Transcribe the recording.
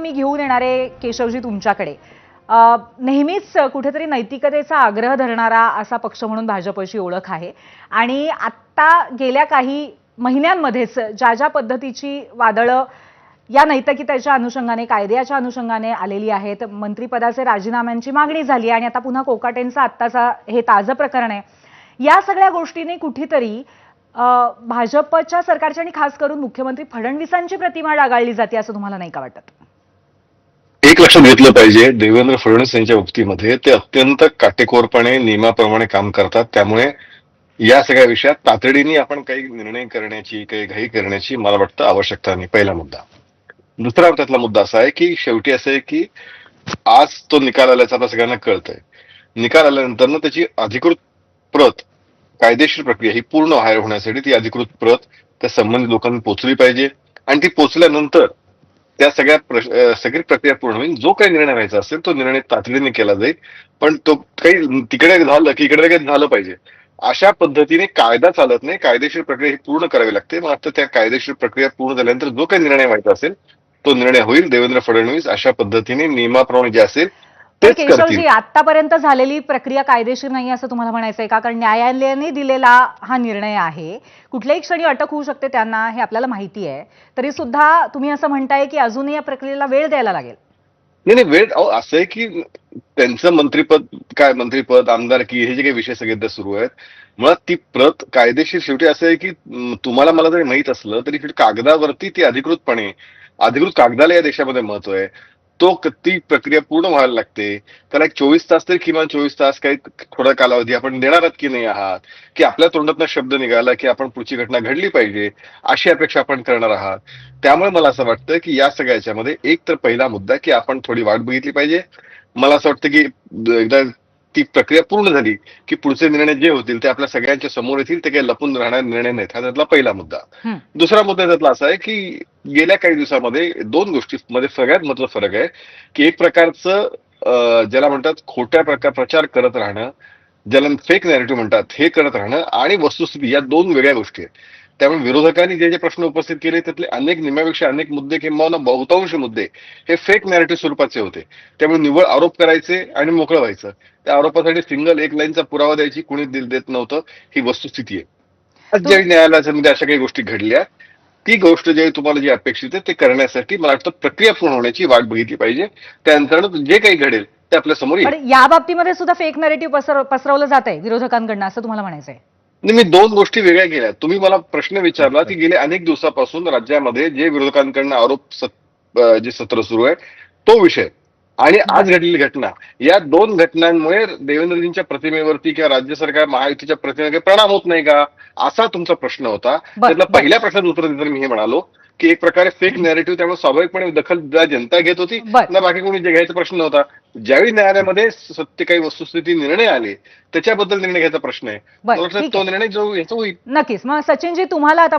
मी घेऊन येणार आहे केशवजी तुमच्याकडे. नेहमीच कुठेतरी नैतिकतेचा आग्रह धरणारा असा पक्ष म्हणून भाजपची ओळख आहे आणि आता गेल्या काही महिन्यांमध्येच ज्या ज्या पद्धतीची वादळं या नैतिकतेच्या अनुषंगाने कायद्याच्या अनुषंगाने आलेली आहेत, मंत्रिपदाचे राजीनाम्यांची मागणी झाली आणि आता पुन्हा कोकाटेंचा आत्ताचा हे ताजं प्रकरण आहे. या सगळ्या गोष्टींनी कुठेतरी भाजपच्या सरकारची आणि खास करून मुख्यमंत्री फडणवीसांची प्रतिमा डागाळली जाते असं तुम्हाला नाही का वाटत? एक लक्षात घेतलं पाहिजे, देवेंद्र फडणवीस यांच्या बाबतीमध्ये ते अत्यंत काटेकोरपणे नियमाप्रमाणे काम करतात. त्यामुळे या सगळ्या विषयात तातडीने आपण काही निर्णय करण्याची, काही घाई करण्याची मला वाटतं आवश्यकता नाही. पहिला मुद्दा. दुसरा त्यातला मुद्दा असा आहे की शेवटी असं आहे की आज तो निकाल आल्याचं आता सगळ्यांना कळतंय. निकाल आल्यानंतर त्याची अधिकृत प्रत, कायदेशीर प्रक्रिया ही पूर्ण बाहेर होण्यासाठी ती अधिकृत प्रत त्या संबंधित लोकांनी पोहोचली पाहिजे आणि ती पोहोचल्यानंतर त्या सगळी प्रक्रिया पूर्ण होईल. जो काही निर्णय व्हायचा असेल तो निर्णय तातडीने केला जाईल, पण तो काही तिकडे झालं की इकडे काही झालं पाहिजे अशा पद्धतीने कायदा चालत नाही. कायदेशीर प्रक्रिया ही पूर्ण करावी लागते. मग आता त्या कायदेशीर प्रक्रिया पूर्ण झाल्यानंतर जो काही निर्णय व्हायचा असेल तो निर्णय होईल. देवेंद्र फडणवीस अशा पद्धतीने नियमाप्रमाणे जे असेल तेच करतील. केशवजी, आतापर्यंत झालेली प्रक्रिया कायदेशीर नाही असं तुम्हाला म्हणायचंय का? कारण न्यायालयाने दिलेला हा निर्णय आहे, कुठल्याही क्षणी अटक होऊ शकते त्यांना, हे आपल्याला माहिती आहे. तरी सुद्धा तुम्ही असं म्हणताय की अजूनही या प्रक्रियेला वेळ द्यायला लागेल. नाही नाही, वेळ असं आहे की त्यांचं मंत्रिपद, आमदारकी हे जे काही विषय सगळे सुरू आहेत, मुळात ती प्रत कायदेशीर शेवटी असं आहे की तुम्हाला मला जरी माहित असलं तरी कागदावरती ती अधिकृत कागदाला या देशामध्ये महत्व आहे. ती प्रक्रिया पूर्ण व्हायला लागते. त्याला एक 24 तास तरी, किमान 24 तास, काही थोडा कालावधी आपण देणार आहात की नाही आहात, की आपल्या तोंडातनं शब्द निघाला की आपण पुढची घटना घडली पाहिजे अशी अपेक्षा आपण करणार आहात. त्यामुळे मला असं वाटतं की या सगळ्याच्यामध्ये एक तर पहिला मुद्दा की आपण थोडी वाट बघितली पाहिजे. मला असं वाटतं की एकदा ती प्रक्रिया पूर्ण झाली की पुढचे निर्णय जे होतील ते आपल्या सगळ्यांच्या समोर येतील. ते काही लपून राहणारे निर्णय नाहीत. हा त्यातला पहिला मुद्दा. दुसरा मुद्दा त्यातला असा आहे की गेल्या काही दिवसामध्ये दोन गोष्टींमध्ये सगळ्यात महत्त्वाचा फरक आहे की एक प्रकारचं ज्याला म्हणतात खोट्या प्रचार करत राहणं, ज्याला फेक नॅरेटिव्ह म्हणतात, हे करत राहणं आणि वस्तुस्थिती या दोन वेगळ्या गोष्टी आहेत. त्यामुळे विरोधकांनी जे जे प्रश्न उपस्थित केले त्यातले निम्म्यापेक्षा अनेक मुद्दे किंवा बहुतांश मुद्दे हे फेक नॅरेटिव्ह स्वरूपाचे होते. त्यामुळे निव्वळ आरोप करायचे आणि मोकळं व्हायचं. त्या आरोपासाठी सिंगल एक लाईनचा पुरावा द्यायची कुणी देत नव्हतं. ही वस्तुस्थिती आहे. आज ज्यावेळी न्यायालयामध्ये अशा काही गोष्टी घडल्या, ती गोष्ट जे तुम्हाला जी अपेक्षित आहे ते करण्यासाठी मला वाटतं प्रक्रिया पूर्ण होण्याची वाट बघितली पाहिजे. त्यानंतर जे काही घडेल ते आपल्या समोर येईल. पण या बाबतीमध्ये सुद्धा फेक नॅरेटिव्ह पसरवलं जात आहे विरोधकांकडनं असं तुम्हाला म्हणायचंय? मी दोन गोष्टी वेगळ्या केल्या. तुम्ही मला प्रश्न विचारला की गेल्या अनेक दिवसापासून राज्यामध्ये जे विरोधकांकडनं जे सत्र सुरू आहे तो विषय आणि आज घडलेली घटना, या दोन घटनांमुळे देवेंद्रजींच्या प्रतिमेवरती किंवा राज्य सरकार महायुतीच्या प्रतिमेवर परिणाम होत नाही का असा तुमचा प्रश्न होता. त्यातला पहिल्या प्रश्नाचं उत्तर देताना मी हे म्हणालो की एक प्रकारे फेक नॅरेटिव्ह, त्यामुळे स्वाभाविकपणे दखल जनता घेत होती ना, बाकी कोणी जे घ्यायचा प्रश्न नव्हता. ज्यावेळी न्यायालयामध्ये सत्य काही वस्तुस्थिती निर्णय आले त्याच्याबद्दल निर्णय घ्यायचा प्रश्न आहे. तो निर्णय जो याचा होईल. नक्कीच. मग सचिनजी, तुम्हाला आता